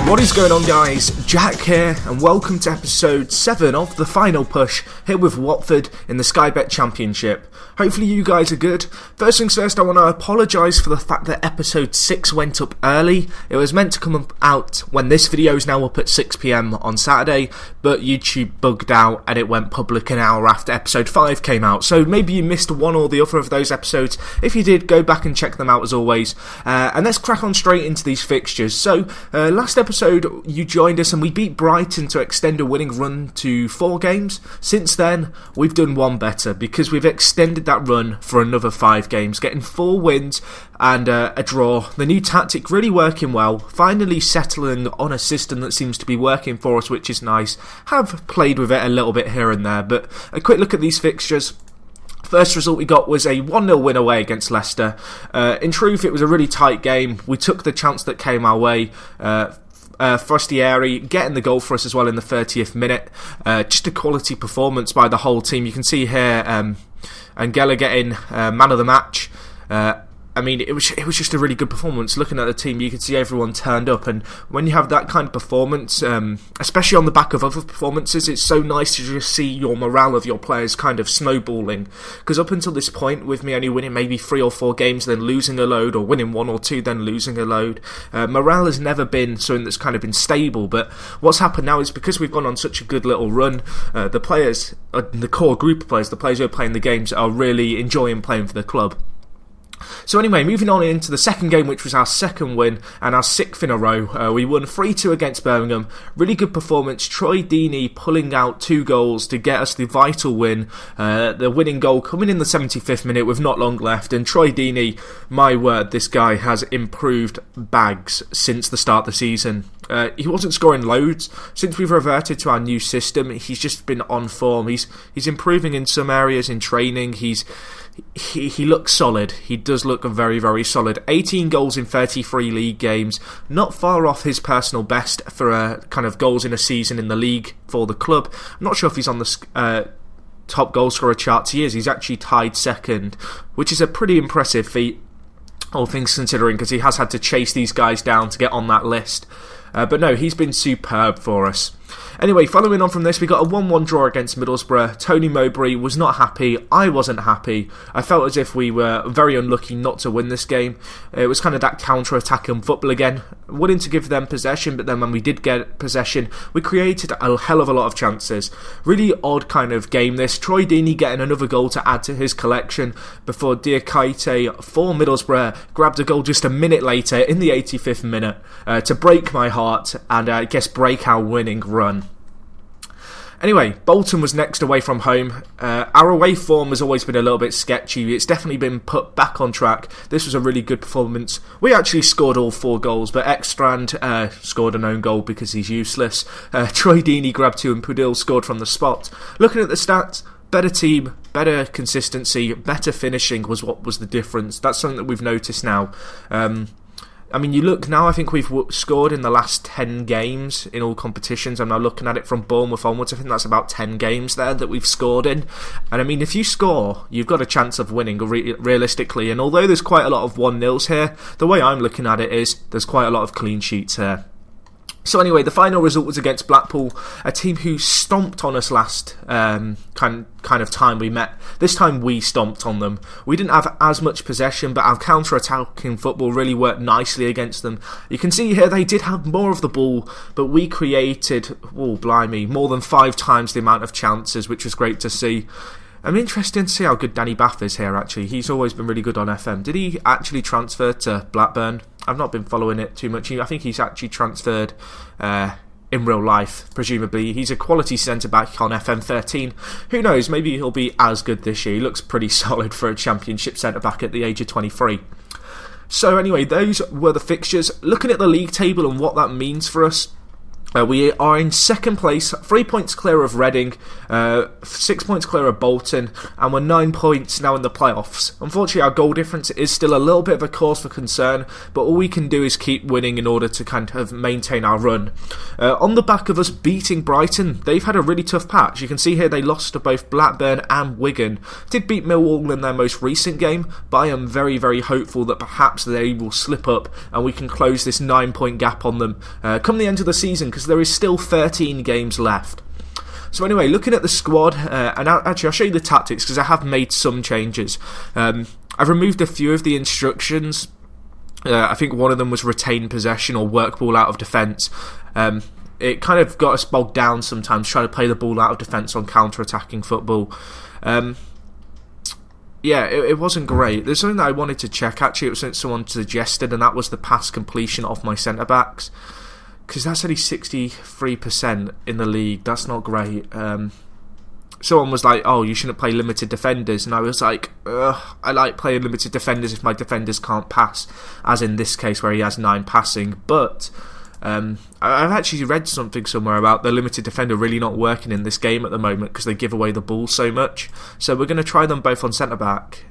What is going on, guys? Jack here, and welcome to episode 7 of The Final Push, here with Watford in the Sky Bet Championship. Hopefully you guys are good. First things first, I want to apologise for the fact that episode 6 went up early. It was meant to come out when this video is now up at 6 PM on Saturday, but YouTube bugged out and it went public an hour after episode 5 came out. So maybe you missed one or the other of those episodes. If you did, go back and check them out as always. And let's crack on straight into these fixtures. So, last episode you joined us and we beat Brighton to extend a winning run to 4 games. Since then, we've done one better because we've extended that run for another 5 games, getting 4 wins and a draw. The new tactic really working well, finally settling on a system that seems to be working for us, which is nice. Have played with it a little bit here and there, but a quick look at these fixtures. First result we got was a 1-0 win away against Leicester. In truth, it was a really tight game. We took the chance that came our way. Frostieri getting the goal for us as well in the 30th minute. Just a quality performance by the whole team. You can see here Angela getting man of the match. I mean, it was just a really good performance. Looking at the team, you could see everyone turned up, and when you have that kind of performance, especially on the back of other performances, it's so nice to just see your morale of your players kind of snowballing. Because up until this point, with me only winning maybe 3 or 4 games, then losing a load, or winning 1 or 2, then losing a load, morale has never been something that's kind of been stable. But what's happened now is because we've gone on such a good little run, the players, the core group of players, the players who are playing the games, are really enjoying playing for the club. So anyway, moving on into the second game, which was our second win and our 6th in a row. We won 3-2 against Birmingham. Really good performance. Troy Deeney pulling out 2 goals to get us the vital win. The winning goal coming in the 75th minute with not long left. And Troy Deeney, my word, this guy has improved bags since the start of the season. He wasn't scoring loads. Since we've reverted to our new system, he's just been on form. He's improving in some areas in training. He looks solid. He does look very, very solid. 18 goals in 33 league games. Not far off his personal best for kind of goals in a season in the league for the club. I'm not sure if he's on the top goal scorer charts. He is. He's actually tied second, which is a pretty impressive feat, all things considering, because he has had to chase these guys down to get on that list. But no, he's been superb for us. Anyway, following on from this, we got a 1-1 draw against Middlesbrough. Tony Mowbray was not happy. I wasn't happy. I felt as if we were very unlucky not to win this game. It was kind of that counter-attacking football again. Willing to give them possession, but then when we did get possession, we created a hell of a lot of chances. Really odd kind of game this. Troy Deeney getting another goal to add to his collection before Diakite for Middlesbrough grabbed a goal just a minute later in the 85th minute to break my heart and I guess break our winning run. Anyway, Bolton was next away from home. Our away form has always been a little bit sketchy. It's definitely been put back on track. This was a really good performance. We actually scored all 4 goals, but Ekstrand scored an own goal because he's useless. Troy Deeney grabbed 2 and Pudil scored from the spot. Looking at the stats, better team, better consistency, better finishing was what was the difference. That's something that we've noticed now. I mean, you look now, I think we've scored in the last 10 games in all competitions. I'm now looking at it from Bournemouth onwards. I think that's about 10 games there that we've scored in. And I mean, if you score, you've got a chance of winning realistically. And although there's quite a lot of 1-0s here, the way I'm looking at it is there's quite a lot of clean sheets here. So anyway, the final result was against Blackpool, a team who stomped on us last kind of time we met. This time we stomped on them. We didn't have as much possession, but our counter-attacking football really worked nicely against them. You can see here they did have more of the ball, but we created, oh blimey, more than 5 times the amount of chances, which was great to see. I'm interested to see how good Danny Bath is here, actually. He's always been really good on FM. Did he actually transfer to Blackburn? I've not been following it too much. I think he's actually transferred in real life, presumably. He's a quality centre-back on FM 13. Who knows, maybe he'll be as good this year. He looks pretty solid for a championship centre-back at the age of 23. So anyway, those were the fixtures. Looking at the league table and what that means for us, We are in second place, 3 points clear of Reading, 6 points clear of Bolton, and we're 9 points now in the playoffs. Unfortunately, our goal difference is still a little bit of a cause for concern, but all we can do is keep winning in order to kind of maintain our run. On the back of us beating Brighton, they've had a really tough patch. You can see here they lost to both Blackburn and Wigan. Did beat Millwall in their most recent game, but I am very, very hopeful that perhaps they will slip up and we can close this 9-point gap on them come the end of the season, because there is still 13 games left. So anyway, looking at the squad, and actually I'll show you the tactics because I have made some changes. I've removed a few of the instructions. I think one of them was retain possession or work ball out of defence. It kind of got us bogged down sometimes trying to play the ball out of defence on counter-attacking football. Yeah, it wasn't great. There's something that I wanted to check, actually. It was something someone suggested, and that was the pass completion of my centre-backs. Because that's only 63% in the league. That's not great. Someone was like, oh, you shouldn't play limited defenders. And I was like, I like playing limited defenders if my defenders can't pass. As in this case where he has 9 passing. But I've actually read something somewhere about the limited defender really not working in this game at the moment because they give away the ball so much. So we're going to try them both on centre-back,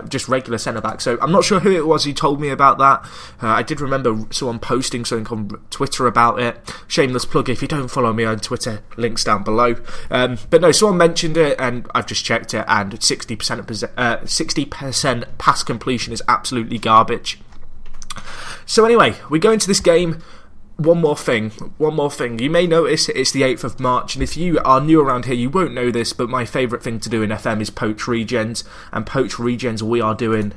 just regular centre-back. So I'm not sure who it was who told me about that. I did remember someone posting something on Twitter about it. Shameless plug, if you don't follow me on Twitter, links down below. But no, someone mentioned it and I've just checked it, and 60% pass completion is absolutely garbage. So anyway, we go into this game. One more thing. You may notice it's the 8th of March, and if you are new around here, you won't know this, but my favourite thing to do in FM is poach regens, and poach regens we are doing.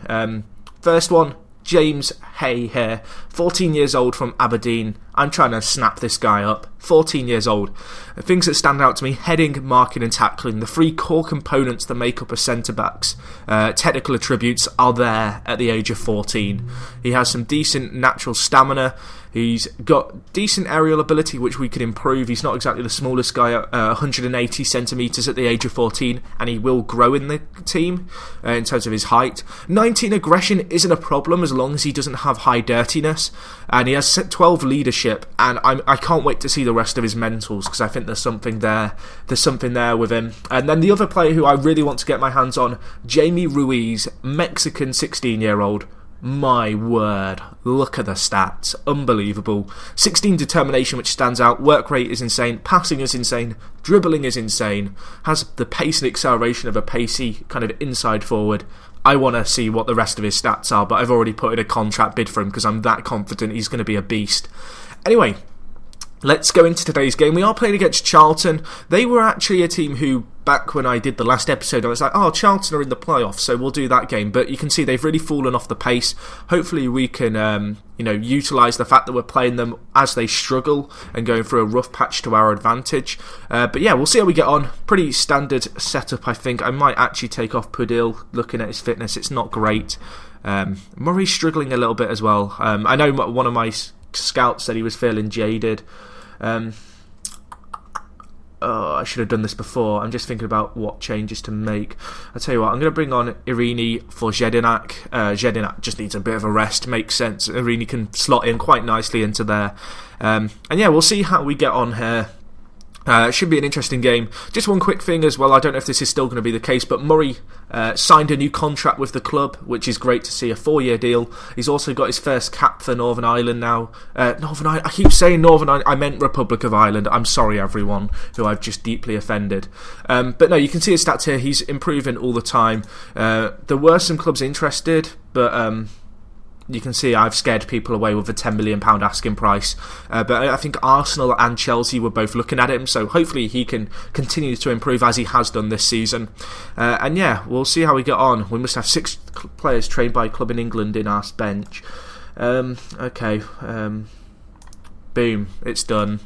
First one, James Hay here, 14 years old from Aberdeen. I'm trying to snap this guy up. 14 years old. Things that stand out to me: heading, marking and tackling, the 3 core components that make up a centre-back's technical attributes are there at the age of 14. He has some decent natural stamina. He's got decent aerial ability, which we could improve. He's not exactly the smallest guy, 180 centimetres at the age of 14, and he will grow in the team in terms of his height. 19 aggression isn't a problem as long as he doesn't have high dirtiness, and he has 12 leadership, and I can't wait to see the rest of his mentals because I think there's something there. There's something there with him. And then the other player who I really want to get my hands on, Jamie Ruiz, Mexican 16-year-old. My word, look at the stats, unbelievable. 16 determination, which stands out. Work rate is insane, passing is insane, dribbling is insane, has the pace and acceleration of a pacey kind of inside forward. I want to see what the rest of his stats are, but I've already put in a contract bid for him because I'm that confident he's going to be a beast. Anyway, let's go into today's game. We are playing against Charlton. They were actually a team who, back when I did the last episode, I was like, oh, Charlton are in the playoffs, so we'll do that game. But you can see they've really fallen off the pace. Hopefully we can, utilise the fact that we're playing them as they struggle and going through a rough patch to our advantage. But yeah, we'll see how we get on. Pretty standard setup, I think. I might actually take off Pudil, looking at his fitness. It's not great. Murray's struggling a little bit as well. I know one of my scouts said he was feeling jaded. I should have done this before. I'm just thinking about what changes to make. I'll tell you what, I'm going to bring on Irini for Jedinak. Jedinak just needs a bit of a rest, makes sense. Irini can slot in quite nicely into there. And yeah, we'll see how we get on here. It should be an interesting game. Just one quick thing as well, I don't know if this is still going to be the case, but Murray signed a new contract with the club, which is great to see, a 4-year deal. He's also got his first cap for Northern Ireland now. Northern Ireland, I keep saying Northern Ireland, I meant Republic of Ireland. I'm sorry everyone who I've just deeply offended. But no, you can see his stats here, he's improving all the time. There were some clubs interested, but you can see I've scared people away with a £10 million asking price. But I think Arsenal and Chelsea were both looking at him, so hopefully he can continue to improve as he has done this season. And yeah, we'll see how we get on. We must have 6 players trained by a club in England in our bench. Okay. Boom. It's done.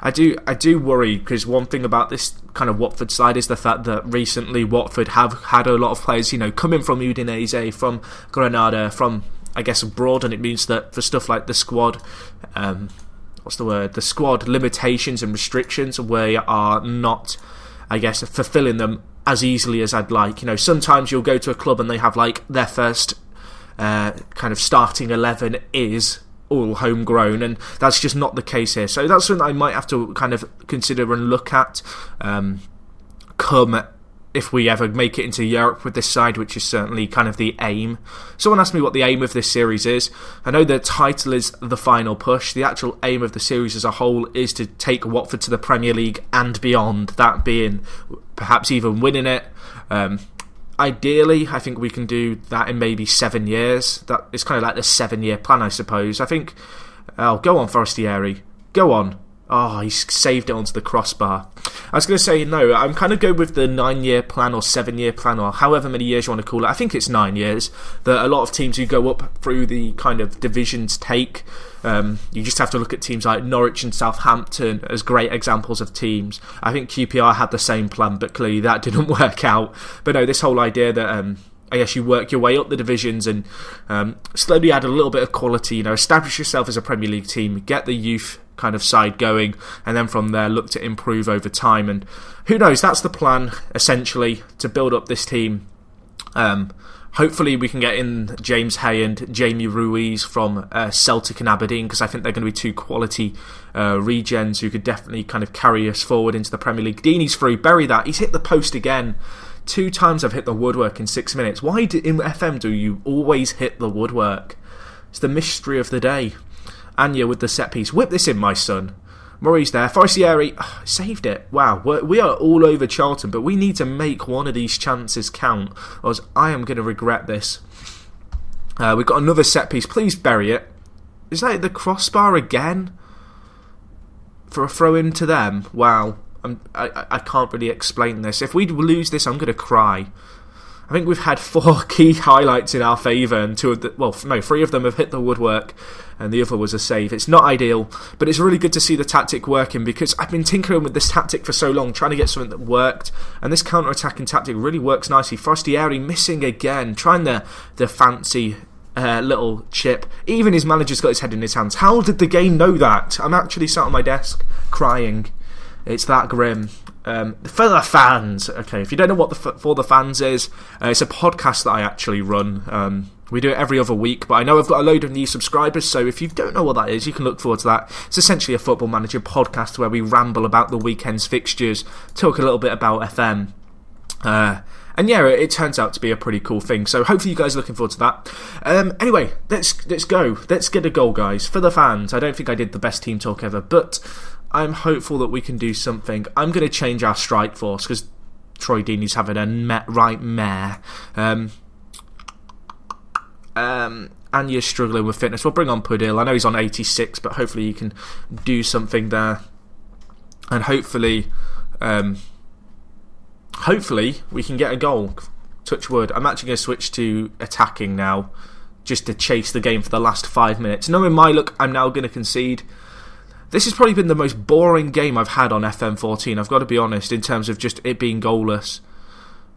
I do worry, because one thing about this kind of Watford side is the fact that recently Watford have had a lot of players, coming from Udinese, from Granada, from, I guess, abroad, and it means that for stuff like the squad, the squad limitations and restrictions, we are not, I guess, fulfilling them as easily as I'd like. Sometimes you'll go to a club and they have like their first kind of starting 11 is all homegrown, and that's just not the case here. So that's something I might have to kind of consider and look at come if we ever make it into Europe with this side, which is certainly kind of the aim. Someone asked me what the aim of this series is. I know the title is The Final Push. The actual aim of the series as a whole is to take Watford to the Premier League and beyond, that being perhaps even winning it. Ideally, I think we can do that in maybe 7 years. That is kind of like the 7-year plan, I suppose. I think... Oh, go on, Forestieri. Go on. Oh, he's saved it onto the crossbar. I was going to say, no, I'm kind of going with the 9-year plan or 7-year plan, or however many years you want to call it. I think it's 9 years that a lot of teams who go up through the kind of divisions take. You just have to look at teams like Norwich and Southampton as great examples of teams. I think QPR had the same plan, but clearly that didn't work out. But no, this whole idea that... I guess you work your way up the divisions and slowly add a little bit of quality, establish yourself as a Premier League team, get the youth kind of side going, and then from there look to improve over time. And who knows, that's the plan, essentially, to build up this team. Hopefully we can get in James Hay and Jamie Ruiz from Celtic and Aberdeen, because I think they're going to be two quality regens who could definitely kind of carry us forward into the Premier League. Deeney's through, bury that, he's hit the post again. 2 times I've hit the woodwork in 6 minutes. Why in FM do you always hit the woodwork? It's the mystery of the day. Anya with the set piece. Whip this in, my son. Murray's there. Forestieri saved it. Wow, we are all over Charlton, but we need to make one of these chances count, or else I am going to regret this. We've got another set piece. Please bury it. Is that the crossbar again? For a throw in to them? Wow. I can't really explain this. If we lose this, I'm going to cry. I think we've had 4 key highlights in our favour, and 3 of them have hit the woodwork, and the other was a save. It's not ideal, but it's really good to see the tactic working, because I've been tinkering with this tactic for so long, trying to get something that worked, and this counter-attacking tactic really works nicely. Forestieri missing again, trying the fancy little chip. Even his manager's got his head in his hands. How did the game know that? I'm actually sat on my desk crying. It's that grim. For the fans. Okay, if you don't know what For the Fans is, it's a podcast that I actually run. We do it every other week, but I know I've got a load of new subscribers, so if you don't know what that is, you can look forward to that. It's essentially a Football Manager podcast where we ramble about the weekend's fixtures, talk a little bit about FM. And yeah, it turns out to be a pretty cool thing, so hopefully you guys are looking forward to that. Anyway, let's go. Let's get a goal, guys. For the fans. I don't think I did the best team talk ever, but I'm hopeful that we can do something. I'm going to change our strike force, because Troy Deeney's having a right mare. And you're struggling with fitness. We'll bring on Pudil. I know he's on 86, but hopefully you can do something there. And hopefully we can get a goal. Touch wood. I'm actually going to switch to attacking now, just to chase the game for the last 5 minutes. Knowing my luck, I'm now going to concede. This has probably been the most boring game I've had on FM14, I've got to be honest, in terms of just it being goalless.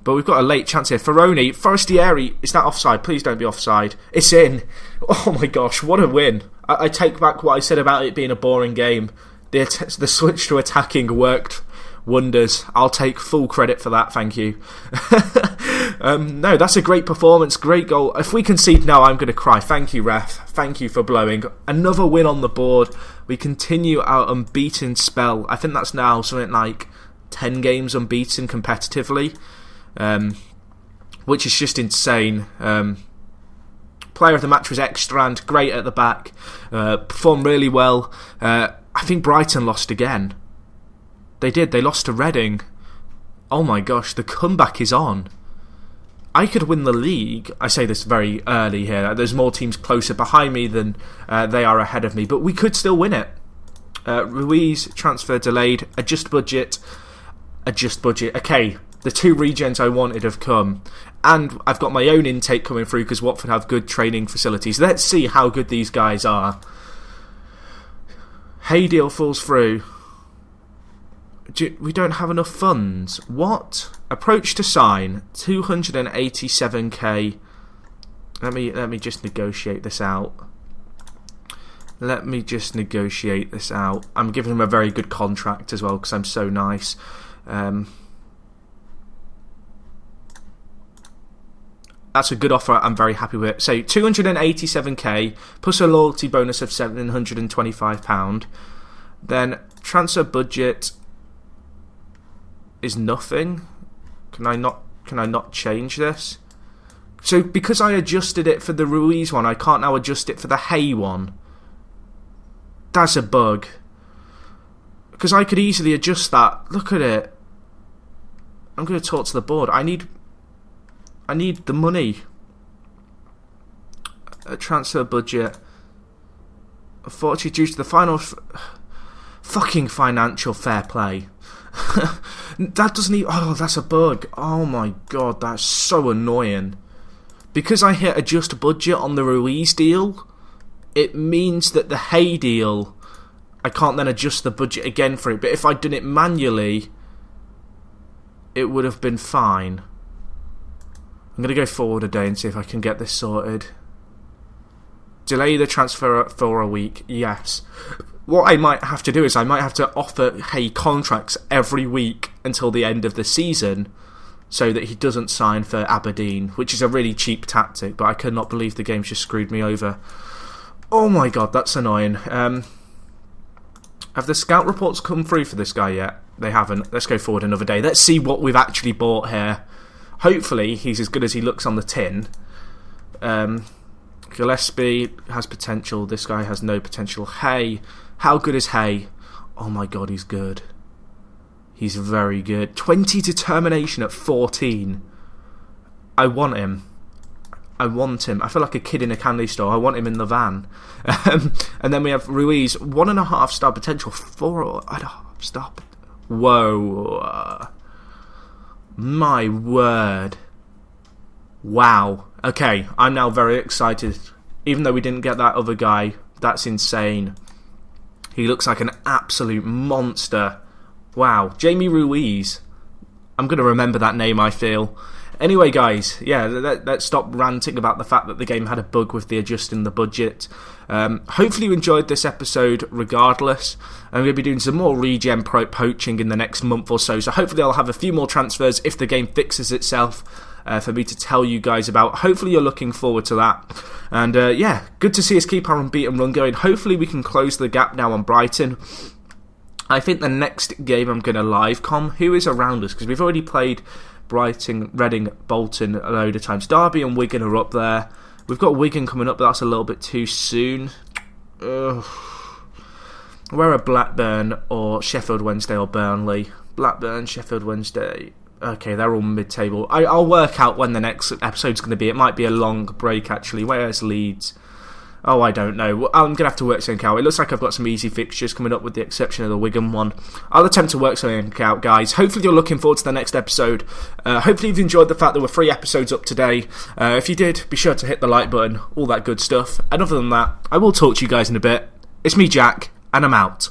But we've got a late chance here. Forestieri, is that offside? Please don't be offside. It's in. Oh my gosh, what a win. I take back what I said about it being a boring game. The switch to attacking worked wonders. I'll take full credit for that, thank you. No, that's a great performance, great goal. If we concede now, I'm going to cry. Thank you, ref. Thank you for blowing. Another win on the board. We continue our unbeaten spell. I think that's now something like 10 games unbeaten competitively, which is just insane. Player of the match was Ekstrand, great at the back, performed really well. I think Brighton lost again. They did, they lost to Reading. Oh my gosh, the comeback is on. I could win the league. I say this very early here. There's more teams closer behind me than they are ahead of me, but we could still win it. Ruiz, transfer delayed. Adjust budget. Okay, the 2 regens I wanted have come. And I've got my own intake coming through because Watford have good training facilities. Let's see how good these guys are. Hay deal falls through. We don't have enough funds. What? Approach to sign 287k. Let me just negotiate this out. I'm giving him a very good contract as well because I'm so nice. That's a good offer. I'm very happy with it. So 287k plus a loyalty bonus of £725. Then transfer budget is nothing. Can I not change this? So because I adjusted it for the Ruiz one, I can't now adjust it for the Hay one. That's a bug. Because I could easily adjust that. Look at it. I'm going to talk to the board. I need the money. A transfer budget. Unfortunately, due to the final fucking financial fair play. That doesn't even... Oh, that's a bug. Oh my god, that's so annoying. Because I hit adjust budget on the Ruiz deal, it means that the Hay deal, I can't then adjust the budget again for it. But if I'd done it manually, it would have been fine. I'm going to go forward a day and see if I can get this sorted. Delay the transfer for a week, yes. What I might have to do is I might have to offer Hay contracts every week until the end of the season so that he doesn't sign for Aberdeen, which is a really cheap tactic, but I could not believe the game's just screwed me over. Oh my god, that's annoying. Have the scout reports come through for this guy yet? They haven't. Let's go forward another day. Let's see what we've actually bought here. Hopefully he's as good as he looks on the tin. Gillespie has potential. This guy has no potential. Hay. How good is Hay? Oh my god, he's good. He's very good. 20 determination at 14. I want him. I want him. I feel like a kid in a candy store. I want him in the van. And then we have Ruiz. 1.5 star potential. 4.5 star. Whoa. My word. Wow. Okay, I'm now very excited. Even though we didn't get that other guy, that's insane. He looks like an absolute monster. Wow, Jamie Ruiz. I'm going to remember that name, I feel. Anyway, guys, yeah, let's stop ranting about the fact that the game had a bug with the adjusting the budget. Hopefully you enjoyed this episode regardless. I'm going to be doing some more regen poaching in the next month or so, so hopefully I'll have a few more transfers if the game fixes itself for me to tell you guys about. Hopefully you're looking forward to that. And yeah, good to see us keep our unbeaten run going. Hopefully we can close the gap now on Brighton. I think the next game I'm going to live com, who is around us, because we've already played Brighton, Reading, Bolton a load of times. Derby and Wigan are up there. We've got Wigan coming up, but that's a little bit too soon. Where are Blackburn or Sheffield Wednesday or Burnley? Blackburn, Sheffield Wednesday. Okay, they're all mid-table. I'll work out when the next episode's going to be. It might be a long break, actually. Where's Leeds? Oh, I don't know. I'm going to have to work something out. It looks like I've got some easy fixtures coming up with the exception of the Wigan one. I'll attempt to work something out, guys. Hopefully you're looking forward to the next episode. Hopefully you've enjoyed the fact there were 3 episodes up today. If you did, be sure to hit the like button, all that good stuff. And other than that, I will talk to you guys in a bit. It's me, Jack, and I'm out.